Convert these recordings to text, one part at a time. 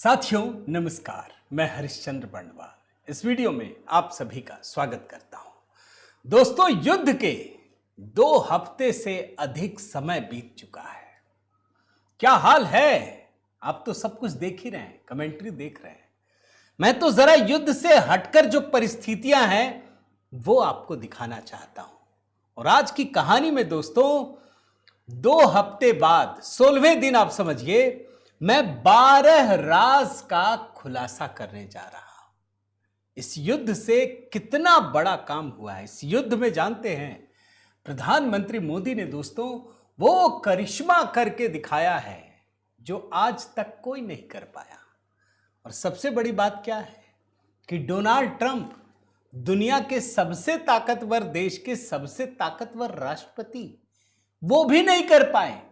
साथियों नमस्कार, मैं हरिश्चंद्र बंडवाल इस वीडियो में आप सभी का स्वागत करता हूं। दोस्तों, युद्ध के 2 हफ्ते से अधिक समय बीत चुका है। क्या हाल है? आप तो सब कुछ देख ही रहे हैं, कमेंट्री देख रहे हैं। मैं तो जरा युद्ध से हटकर जो परिस्थितियां हैं वो आपको दिखाना चाहता हूं। और आज की कहानी में दोस्तों 2 हफ्ते बाद 16वें दिन आप समझिए, मैं 12 राज का खुलासा करने जा रहा हूं। इस युद्ध से कितना बड़ा काम हुआ है, इस युद्ध में जानते हैं प्रधानमंत्री मोदी ने दोस्तों वो करिश्मा करके दिखाया है जो आज तक कोई नहीं कर पाया। और सबसे बड़ी बात क्या है कि डोनाल्ड ट्रंप, दुनिया के सबसे ताकतवर देश के सबसे ताकतवर राष्ट्रपति, वो भी नहीं कर पाए।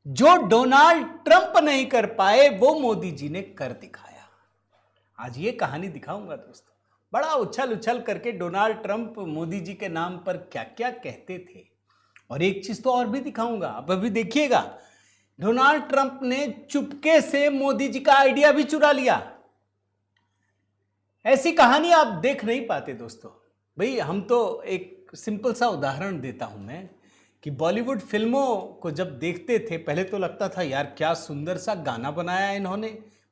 जो डोनाल्ड ट्रंप नहीं कर पाए वो मोदी जी ने कर दिखाया। आज ये कहानी दिखाऊंगा दोस्तों। बड़ा उछल उछल करके डोनाल्ड ट्रंप मोदी जी के नाम पर क्या क्या कहते थे। और एक चीज तो और भी दिखाऊंगा, आप अभी देखिएगा। डोनाल्ड ट्रंप ने चुपके से मोदी जी का आइडिया भी चुरा लिया। ऐसी कहानी आप देख नहीं पाते दोस्तों। भाई, हम तो एक सिंपल सा उदाहरण देता हूं मैं कि बॉलीवुड फिल्मों को जब देखते थे पहले तो लगता था यार क्या सुंदर सा गाना बनाया है इन्होंने,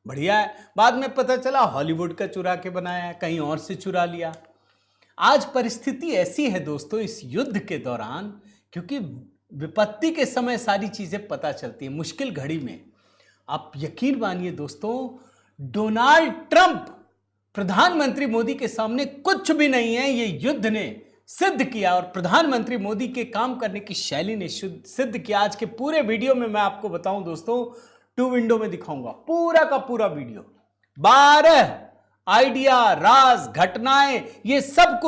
बढ़िया है। बाद में पता चला हॉलीवुड का चुरा के बनाया है, कहीं और से चुरा लिया। आज परिस्थिति ऐसी है दोस्तों इस युद्ध के दौरान, क्योंकि विपत्ति के समय सारी चीजें पता चलती है, मुश्किल घड़ी में। आप यकीन मानिए दोस्तों, डोनाल्ड ट्रंप प्रधानमंत्री मोदी के सामने कुछ भी नहीं है। ये युद्ध ने सिद्ध किया और प्रधानमंत्री मोदी के काम करने की शैली ने सिद्ध किया। आज के पूरे वीडियो में मैं आपको बताऊं दोस्तों, 2 विंडो में दिखाऊंगा पूरा का पूरा वीडियो। 12 आइडिया, राज, घटनाएं, ये सब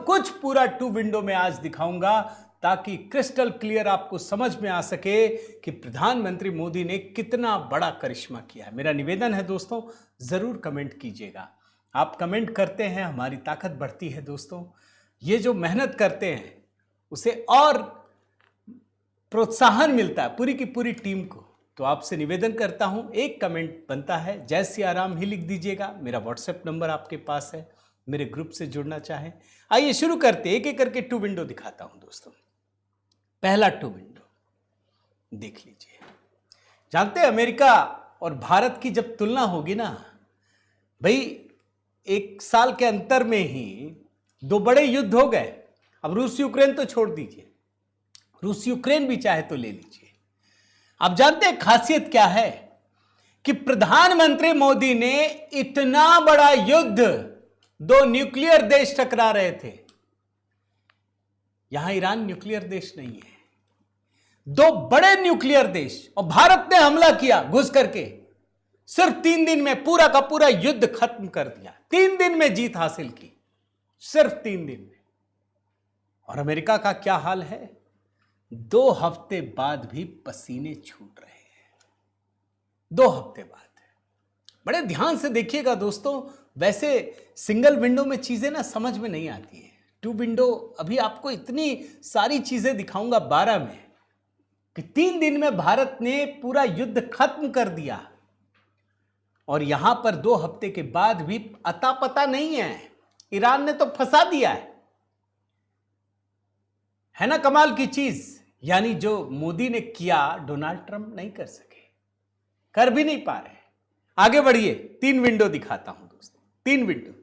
कुछ पूरा 2 विंडो में आज दिखाऊंगा, ताकि क्रिस्टल क्लियर आपको समझ में आ सके कि प्रधानमंत्री मोदी ने कितना बड़ा करिश्मा किया है। मेरा निवेदन है दोस्तों, जरूर कमेंट कीजिएगा। आप कमेंट करते हैं, हमारी ताकत बढ़ती है दोस्तों। ये जो मेहनत करते हैं उसे और प्रोत्साहन मिलता है पूरी की पूरी टीम को। तो आपसे निवेदन करता हूं, एक कमेंट बनता है, जय सिया राम ही लिख दीजिएगा। मेरा व्हाट्सएप नंबर आपके पास है, मेरे ग्रुप से जुड़ना चाहें। आइए शुरू करते, एक एक करके 2 विंडो दिखाता हूं दोस्तों। पहला 2 विंडो देख लीजिए। जानते हैं अमेरिका और भारत की जब तुलना होगी ना भाई, 1 साल के अंतर में ही 2 बड़े युद्ध हो गए। अब रूस यूक्रेन तो छोड़ दीजिए, रूस यूक्रेन भी चाहे तो ले लीजिए। आप जानते हैं खासियत क्या है कि प्रधानमंत्री मोदी ने इतना बड़ा युद्ध, 2 न्यूक्लियर देश टकरा रहे थे। यहां ईरान न्यूक्लियर देश नहीं है, 2 बड़े न्यूक्लियर देश, और भारत ने हमला किया घुस करके। सिर्फ 3 दिन में पूरा का पूरा युद्ध खत्म कर दिया, 3 दिन में जीत हासिल की, सिर्फ 3 दिन में। और अमेरिका का क्या हाल है? 2 हफ्ते बाद भी पसीने छूट रहे हैं। 2 हफ्ते बाद। बड़े ध्यान से देखिएगा दोस्तों। वैसे सिंगल विंडो में चीजें ना समझ में नहीं आती है। 2 विंडो अभी आपको इतनी सारी चीजें दिखाऊंगा 12 में कि 3 दिन में भारत ने पूरा युद्ध खत्म कर दिया। और यहां पर 2 हफ्ते के बाद भी अता पता नहीं है। ईरान ने तो फंसा दिया है ना कमाल की चीज। यानी जो मोदी ने किया डोनाल्ड ट्रंप नहीं कर सके, कर भी नहीं पा रहे। आगे बढ़िए, 3 विंडो दिखाता हूं दोस्तों। 3 विंडो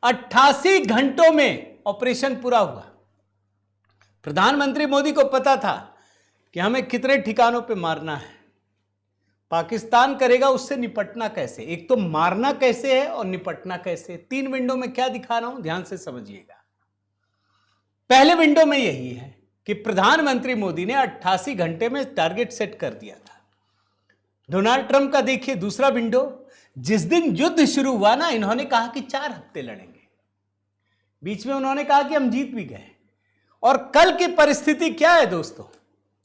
88 घंटों में ऑपरेशन पूरा हुआ। प्रधानमंत्री मोदी को पता था कि हमें कितने ठिकानों पे मारना है, पाकिस्तान करेगा उससे निपटना कैसे। एक तो मारना कैसे है और निपटना कैसे। 3 विंडो में क्या दिखा रहा हूं ध्यान से समझिएगा। पहले विंडो में यही है कि प्रधानमंत्री मोदी ने 88 घंटे में टारगेट सेट कर दिया था। डोनाल्ड ट्रंप का देखिए दूसरा विंडो। जिस दिन युद्ध शुरू हुआ ना, इन्होंने कहा कि 4 हफ्ते लड़ेंगे। बीच में उन्होंने कहा कि हम जीत भी गए। और कल की परिस्थिति क्या है दोस्तों?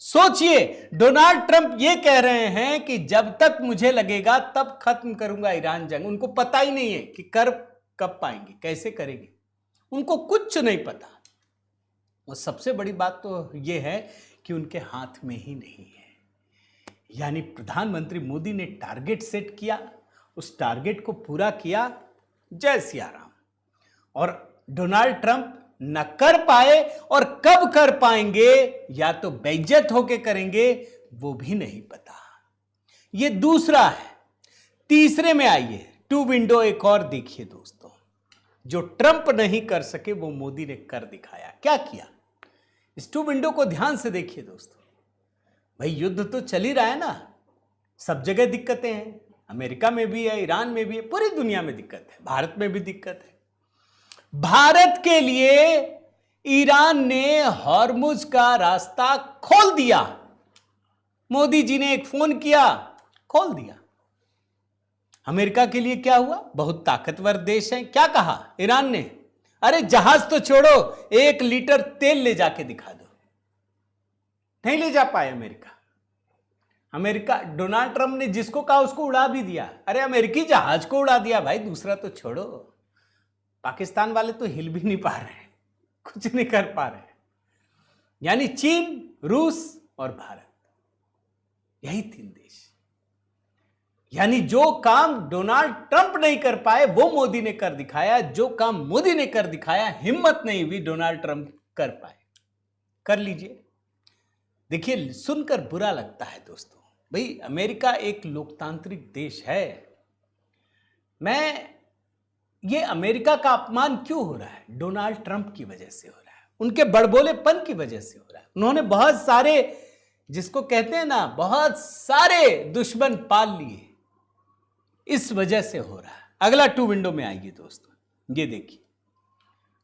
सोचिए, डोनाल्ड ट्रंप ये कह रहे हैं कि जब तक मुझे लगेगा तब खत्म करूंगा ईरान जंग। उनको पता ही नहीं है कि कर कब पाएंगे, कैसे करेंगे, उनको कुछ नहीं पता। और सबसे बड़ी बात तो ये है कि उनके हाथ में ही नहीं है। यानी प्रधानमंत्री मोदी ने टारगेट सेट किया, उस टारगेट को पूरा किया, जय सिया राम। और डोनाल्ड ट्रंप न कर पाए और कब कर पाएंगे, या तो बेइज्जत होके करेंगे, वो भी नहीं पता। ये दूसरा है। तीसरे में आइए, टू विंडो एक और देखिए दोस्तों। जो ट्रंप नहीं कर सके वो मोदी ने कर दिखाया। क्या किया, इस टू विंडो को ध्यान से देखिए दोस्तों। भाई युद्ध तो चल ही रहा है ना, सब जगह दिक्कतें हैं, अमेरिका में भी है, ईरान में भी है, पूरी दुनिया में दिक्कत है, भारत में भी दिक्कत है। भारत के लिए ईरान ने हॉर्मुज का रास्ता खोल दिया। मोदी जी ने एक फोन किया, खोल दिया। अमेरिका के लिए क्या हुआ, बहुत ताकतवर देश है, क्या कहा ईरान ने, अरे जहाज तो छोड़ो, 1 लीटर तेल ले जाके दिखा दो। नहीं ले जा पाए अमेरिका। डोनाल्ड ट्रंप ने जिसको कहा उसको उड़ा भी दिया। अरे अमेरिकी जहाज को उड़ा दिया भाई, दूसरा तो छोड़ो। पाकिस्तान वाले तो हिल भी नहीं पा रहे हैं, कुछ नहीं कर पा रहे हैं। यानी चीन, रूस और भारत, यही 3 देश। यानी जो काम डोनाल्ड ट्रंप नहीं कर पाए वो मोदी ने कर दिखाया, जो काम मोदी ने कर दिखाया हिम्मत नहीं हुई डोनाल्ड ट्रंप कर पाए। कर लीजिए। देखिए सुनकर बुरा लगता है दोस्तों, भाई अमेरिका एक लोकतांत्रिक देश है। ये अमेरिका का अपमान क्यों हो रहा है, डोनाल्ड ट्रंप की वजह से हो रहा है, उनके बड़बोलेपन की वजह से हो रहा है। उन्होंने बहुत सारे, जिसको कहते हैं ना, बहुत सारे दुश्मन पाल लिए, इस वजह से हो रहा है। अगला टू विंडो में आइए दोस्तों, ये देखिए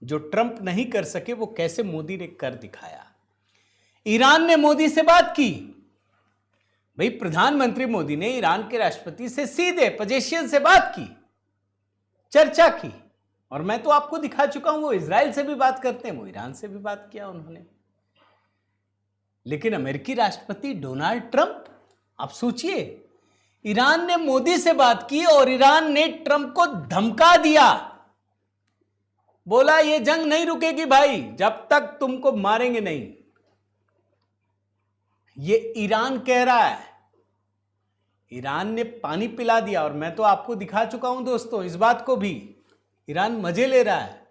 जो ट्रंप नहीं कर सके वो कैसे मोदी ने कर दिखाया। ईरान ने मोदी से बात की। भाई प्रधानमंत्री मोदी ने ईरान के राष्ट्रपति से सीधे पजेशियन से बात की, चर्चा की। और मैं तो आपको दिखा चुका हूं, वो इजराइल से भी बात करते हैं, वो ईरान से भी बात किया उन्होंने। लेकिन अमेरिकी राष्ट्रपति डोनाल्ड ट्रंप, आप सोचिए, ईरान ने मोदी से बात की और ईरान ने ट्रंप को धमका दिया, बोला ये जंग नहीं रुकेगी भाई जब तक तुमको मारेंगे नहीं। ये ईरान कह रहा है। ईरान ने पानी पिला दिया। और मैं तो आपको दिखा चुका हूं दोस्तों इस बात को भी, ईरान मजे ले रहा है।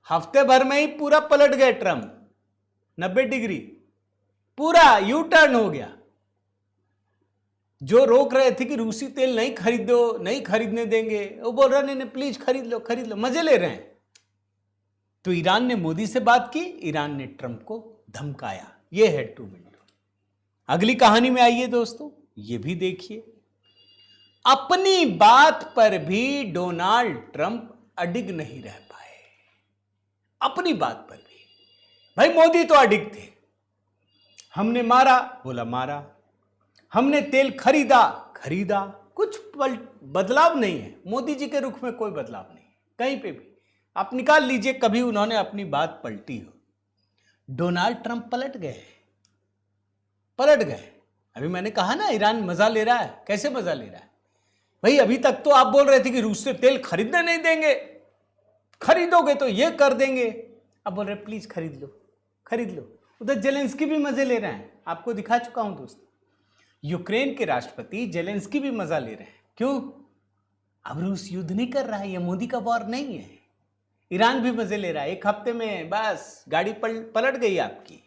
हफ्ते भर में ही पूरा पलट गए ट्रंप, 90 डिग्री, पूरा यू टर्न हो गया। जो रोक रहे थे कि रूसी तेल नहीं खरीदो, नहीं खरीदने देंगे, वो बोल रहे नहीं प्लीज खरीद लो खरीद लो, मजे ले रहे हैं। तो ईरान ने मोदी से बात की, ईरान ने ट्रंप को धमकाया। ये है टू विंडो। अगली कहानी में आइए दोस्तों, ये भी देखिए। अपनी बात पर भी डोनाल्ड ट्रंप अडिग नहीं रह पाए, अपनी बात पर भी। भाई मोदी तो अडिग थे, हमने मारा बोला मारा, हमने तेल खरीदा खरीदा, कुछ बदलाव नहीं है। मोदी जी के रुख में कोई बदलाव नहीं कहीं पे भी। आप निकाल लीजिए कभी उन्होंने अपनी बात पलटी हो। डोनाल्ड ट्रंप पलट गए। अभी मैंने कहा ना ईरान मजा ले रहा है। कैसे मजा ले रहा है भाई? अभी तक तो आप बोल रहे थे कि रूस से तेल खरीदने नहीं देंगे, खरीदोगे तो ये कर देंगे। अब बोल रहे प्लीज खरीद लो। उधर जेलेंस्की भी मजे ले रहे हैं, आपको दिखा चुका हूं दोस्तों। यूक्रेन के राष्ट्रपति जेलेंस्की भी मजा ले रहे हैं। क्यों? अब रूस युद्ध नहीं कर रहा है, यह मोदी का वॉर नहीं है। ईरान भी मजे ले रहा है, 1 हफ्ते में बस गाड़ी पलट गई आपकी।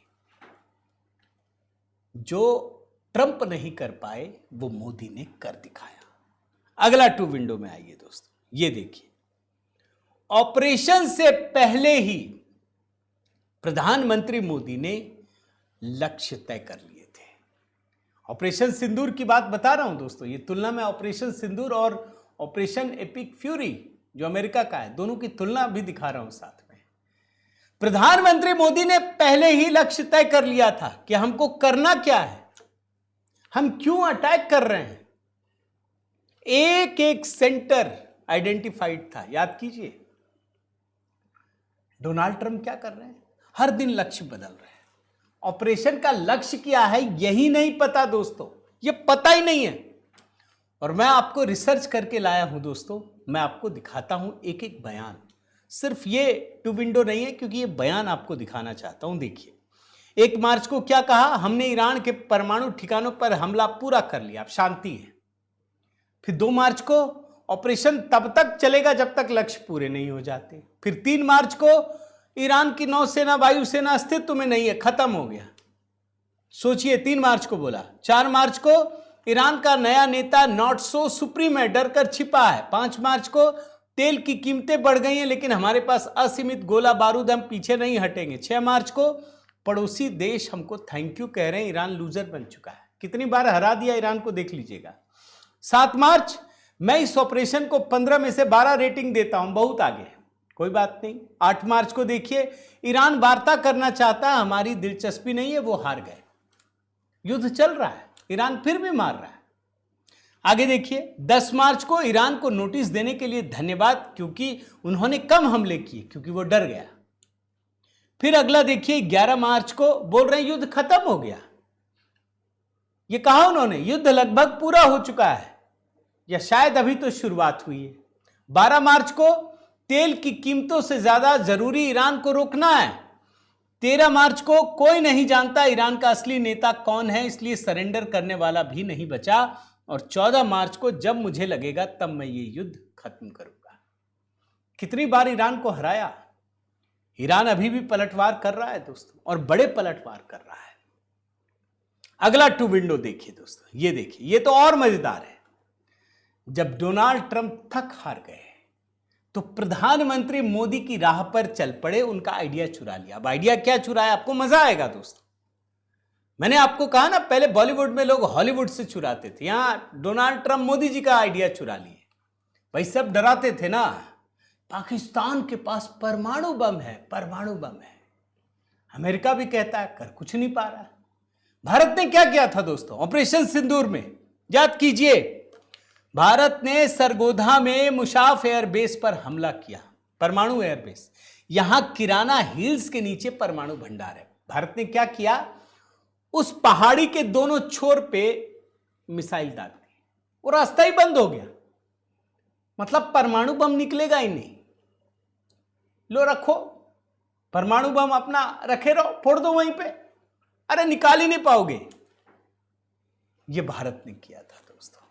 जो ट्रंप नहीं कर पाए वो मोदी ने कर दिखाया। अगला टू विंडो में आइए दोस्तों, ये देखिए। ऑपरेशन से पहले ही प्रधानमंत्री मोदी ने लक्ष्य तय कर लिए थे। ऑपरेशन सिंदूर की बात बता रहा हूं दोस्तों, ये तुलना में ऑपरेशन सिंदूर और ऑपरेशन एपिक फ्यूरी जो अमेरिका का है, दोनों की तुलना भी दिखा रहा हूं साथ में। प्रधानमंत्री मोदी ने पहले ही लक्ष्य तय कर लिया था कि हमको करना क्या है, हम क्यों अटैक कर रहे हैं। एक एक सेंटर आइडेंटिफाइड था। याद कीजिए डोनाल्ड ट्रंप क्या कर रहे हैं, हर दिन लक्ष्य बदल रहे हैं। ऑपरेशन का लक्ष्य क्या है यही नहीं पता दोस्तों, ये पता ही नहीं है। और मैं आपको रिसर्च करके लाया हूं दोस्तों, मैं आपको दिखाता हूं एक एक बयान। सिर्फ ये टू विंडो नहीं है, क्योंकि ये बयान आपको दिखाना चाहता हूं। देखिए 1 मार्च को क्या कहा, हमने ईरान के परमाणु ठिकानों पर हमला पूरा कर लिया, अब शांति है। फिर 2 मार्च को ऑपरेशन तब तक चलेगा जब तक लक्ष्य पूरे नहीं हो जाते। फिर 3 मार्च को ईरान की नौसेना वायुसेना अस्तित्व में नहीं है, खत्म हो गया। सोचिए, 3 मार्च को बोला। 4 मार्च को ईरान का नया नेता नॉट सो सुप्रीम है, डर कर छिपा है। 5 मार्च को तेल की कीमतें बढ़ गई हैं लेकिन हमारे पास असीमित गोला बारूद, हम पीछे नहीं हटेंगे। 6 मार्च को पड़ोसी देश हमको थैंक यू कह रहे हैं, ईरान लूजर बन चुका है। कितनी बार हरा दिया ईरान को, देख लीजिएगा। 7 मार्च, मैं इस ऑपरेशन को 15 में से 12 रेटिंग देता हूं, बहुत आगे है, कोई बात नहीं। 8 मार्च को देखिए, ईरान वार्ता करना चाहता है, हमारी दिलचस्पी नहीं है, वो हार गए। युद्ध चल रहा है, ईरान फिर भी मार रहा है। आगे देखिए, 10 मार्च को ईरान को नोटिस देने के लिए धन्यवाद, क्योंकि उन्होंने कम हमले किए, क्योंकि वो डर गया। फिर अगला देखिए, 11 मार्च को बोल रहे हैं युद्ध खत्म हो गया। ये कहा उन्होंने, युद्ध लगभग पूरा हो चुका है, या शायद अभी तो शुरुआत हुई है। 12 मार्च को तेल की कीमतों से ज्यादा जरूरी ईरान को रोकना है। 13 मार्च को कोई नहीं जानता ईरान का असली नेता कौन है, इसलिए सरेंडर करने वाला भी नहीं बचा। और 14 मार्च को, जब मुझे लगेगा तब मैं ये युद्ध खत्म करूंगा। कितनी बार ईरान को हराया। ईरान अभी भी पलटवार कर रहा है दोस्तों, और बड़े पलटवार कर रहा है। अगला 2 विंडो देखिए दोस्तों, ये देखिए, ये तो और मजेदार है। जब डोनाल्ड ट्रंप थक हार गए तो प्रधानमंत्री मोदी की राह पर चल पड़े, उनका आइडिया चुरा लिया। अब आइडिया क्या चुराया, आपको मजा आएगा दोस्तों। मैंने आपको कहा ना, पहले बॉलीवुड में लोग हॉलीवुड से चुराते थे, यहां डोनाल्ड ट्रंप मोदी जी का आइडिया चुरा लिए। भाई सब डराते थे ना, पाकिस्तान के पास परमाणु बम है, परमाणु बम है। अमेरिका भी कहता है, कर कुछ नहीं पा रहा है। भारत ने क्या किया था दोस्तों, ऑपरेशन सिंदूर में, याद कीजिए, भारत ने सरगोधा में मुशाफ एयरबेस पर हमला किया, परमाणु एयरबेस। यहां किराना हिल्स के नीचे परमाणु भंडार है। भारत ने क्या किया, उस पहाड़ी के दोनों छोर पे मिसाइल दाग दी, वो रास्ता ही बंद हो गया। मतलब परमाणु बम निकलेगा ही नहीं। लो रखो परमाणु बम, अपना रखे रहो, फोड़ दो वहीं पे, अरे निकाल ही नहीं पाओगे। ये भारत ने किया था दोस्तों।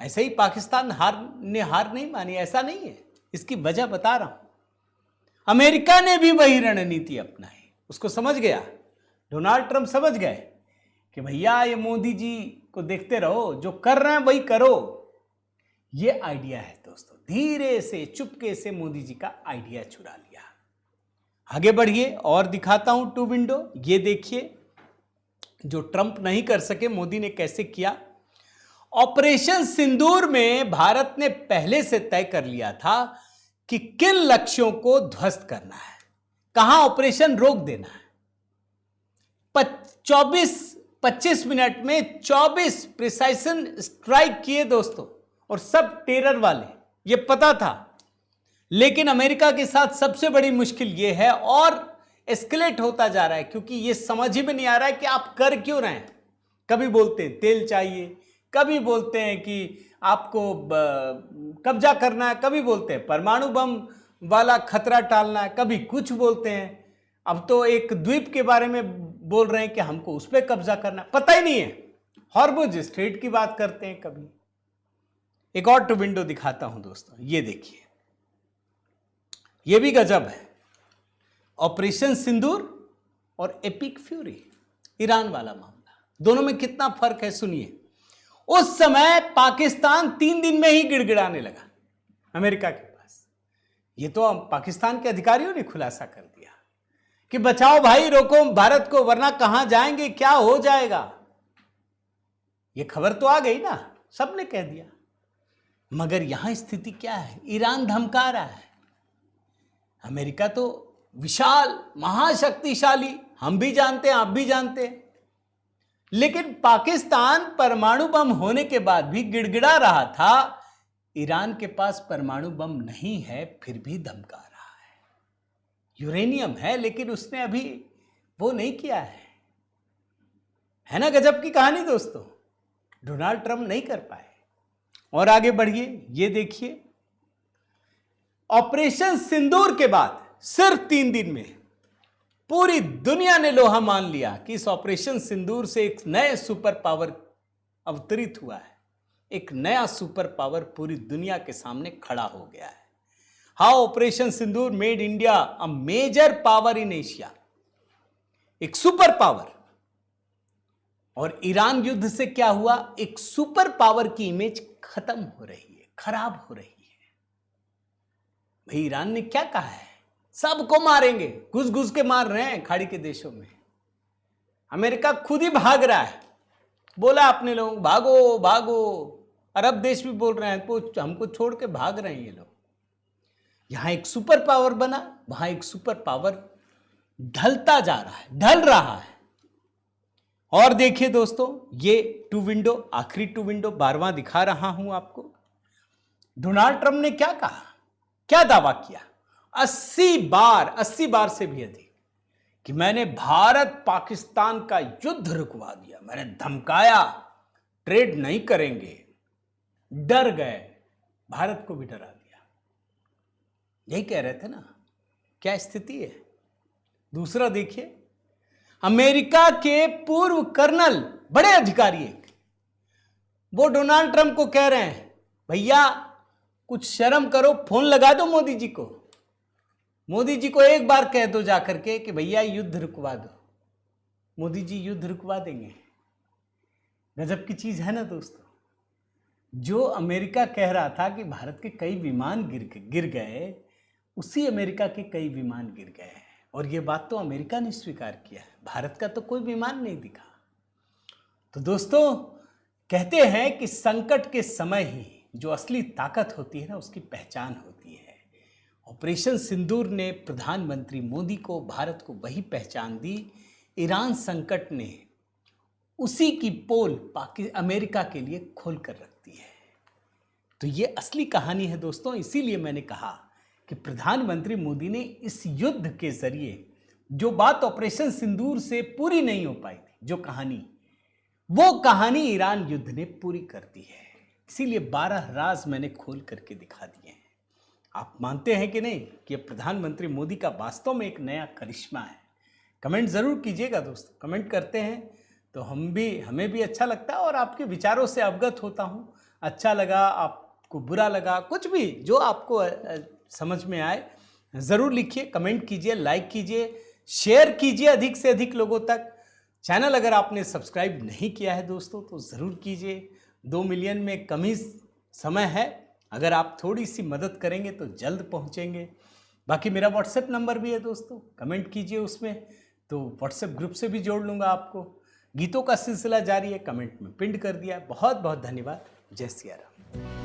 ऐसे ही पाकिस्तान हार नहीं मानी, ऐसा नहीं है। इसकी वजह बता रहा हूं। अमेरिका ने भी वही रणनीति अपनाई, उसको समझ गया, डोनाल्ड ट्रंप समझ गए कि भैया ये मोदी जी को देखते रहो, जो कर रहे हैं वही करो। ये आइडिया है दोस्तों, धीरे से चुपके से मोदी जी का आइडिया चुरा लिया। आगे बढ़िए और दिखाता हूं 2 विंडो। ये देखिए, जो ट्रंप नहीं कर सके मोदी ने कैसे किया। ऑपरेशन सिंदूर में भारत ने पहले से तय कर लिया था कि किन लक्ष्यों को ध्वस्त करना है, कहां ऑपरेशन रोक देना है। 25 मिनट में 24 प्रिसाइशन स्ट्राइक किए दोस्तों, और सब टेरर वाले, ये पता था। लेकिन अमेरिका के साथ सबसे बड़ी मुश्किल ये है, और एस्केलेट होता जा रहा है, क्योंकि ये समझ ही में नहीं आ रहा है कि आप कर क्यों रहे हैं। कभी बोलते हैं तेल चाहिए, कभी बोलते हैं कि आपको कब्जा करना है, कभी बोलते हैं परमाणु बम वाला खतरा टालना है, कभी कुछ बोलते हैं। अब तो एक द्वीप के बारे में बोल रहे हैं कि हमको उस पर कब्जा करना, पता ही नहीं है। हॉर्मुज स्ट्रेट की बात करते हैं कभी। एक और 2 विंडो दिखाता हूं दोस्तों, ये देखिए, ये भी गजब है। ऑपरेशन सिंदूर और एपिक फ्यूरी, ईरान वाला मामला, दोनों में कितना फर्क है सुनिए। उस समय पाकिस्तान 3 दिन में ही गिड़गिड़ाने लगा अमेरिका के पास। ये तो पाकिस्तान के अधिकारियों ने खुलासा कर दिया कि बचाओ भाई, रोको भारत को, वरना कहां जाएंगे, क्या हो जाएगा। ये खबर तो आ गई ना, सबने कह दिया। मगर यहां स्थिति क्या है, ईरान धमका रहा है। अमेरिका तो विशाल महाशक्तिशाली, हम भी जानते हैं, आप भी जानते हैं। लेकिन पाकिस्तान परमाणु बम होने के बाद भी गिड़गिड़ा रहा था, ईरान के पास परमाणु बम नहीं है, फिर भी धमका रहा है। यूरेनियम है, लेकिन उसने अभी वो नहीं किया है ना गजब की कहानी दोस्तों। डोनाल्ड ट्रंप नहीं कर पाए। और आगे बढ़िए, ये देखिए, ऑपरेशन सिंदूर के बाद सिर्फ 3 दिन में पूरी दुनिया ने लोहा मान लिया कि इस ऑपरेशन सिंदूर से एक नए सुपर पावर अवतरित हुआ है। एक नया सुपर पावर पूरी दुनिया के सामने खड़ा हो गया है। How operation Sindoor made India a major power in Asia. एक सुपर पावर। और ईरान युद्ध से क्या हुआ? एक सुपर पावर की इमेज खत्म हो रही है, खराब हो रही है। भाई ईरान ने क्या कहा है? सबको मारेंगे, घुस घुस के मार रहे हैं खाड़ी के देशों में। अमेरिका खुद ही भाग रहा है। बोला अपने लोग भागो भागो। अरब देश भी बोल रहे हैं तो हमको छोड़ के भाग रहे हैं ये लोग। यहां एक सुपर पावर बना, वहां एक सुपर पावर ढलता जा रहा है, ढल रहा है। और देखिए दोस्तों, ये टू विंडो, आखिरी टू विंडो 12वां दिखा रहा हूं आपको। डोनाल्ड ट्रंप ने क्या कहा, क्या दावा किया? 80 बार से भी अधिक कि मैंने भारत पाकिस्तान का युद्ध रुकवा दिया, मैंने धमकाया, ट्रेड नहीं करेंगे। डर गए, भारत को भी डरा दिया। यही कह रहे थे ना, क्या स्थिति है। दूसरा देखिए, अमेरिका के पूर्व कर्नल, बड़े अधिकारी एक, वो डोनाल्ड ट्रंप को कह रहे हैं भैया कुछ शर्म करो, फोन लगा दो मोदी जी को। मोदी जी को एक बार कह दो जाकर के कि भैया युद्ध रुकवा दो। मोदी जी युद्ध रुकवा देंगे। गजब की चीज है ना दोस्तों। जो अमेरिका कह रहा था कि भारत के कई विमान गिर गए, उसी अमेरिका के कई विमान गिर गए। और ये बात तो अमेरिका ने स्वीकार किया है, भारत का तो कोई विमान नहीं दिखा। तो दोस्तों, कहते हैं कि संकट के समय ही जो असली ताकत होती है ना, उसकी पहचान होती है। ऑपरेशन सिंदूर ने प्रधानमंत्री मोदी को, भारत को वही पहचान दी। ईरान संकट ने उसी की पोल अमेरिका के लिए खोल कर रख दी है। तो ये असली कहानी है दोस्तों। इसीलिए मैंने कहा कि प्रधानमंत्री मोदी ने इस युद्ध के जरिए जो बात ऑपरेशन सिंदूर से पूरी नहीं हो पाई थी, जो कहानी, वो कहानी ईरान युद्ध ने पूरी कर दी है। इसीलिए 12 राज मैंने खोल करके दिखा दिए हैं। आप मानते हैं कि नहीं कि प्रधानमंत्री मोदी का वास्तव में एक नया करिश्मा है? कमेंट जरूर कीजिएगा दोस्तों। कमेंट करते हैं तो हमें भी अच्छा लगता है और आपके विचारों से अवगत होता हूँ। अच्छा लगा, आपको बुरा लगा, कुछ भी जो आपको समझ में आए ज़रूर लिखिए, कमेंट कीजिए, लाइक कीजिए, शेयर कीजिए अधिक से अधिक लोगों तक। चैनल अगर आपने सब्सक्राइब नहीं किया है दोस्तों तो ज़रूर कीजिए। 2 मिलियन में कम ही समय है, अगर आप थोड़ी सी मदद करेंगे तो जल्द पहुंचेंगे। बाकी मेरा व्हाट्सएप नंबर भी है दोस्तों, कमेंट कीजिए उसमें, तो व्हाट्सएप ग्रुप से भी जोड़ लूँगा आपको। गीतों का सिलसिला जारी है, कमेंट में पिन कर दिया। बहुत बहुत धन्यवाद। जय सिया राम।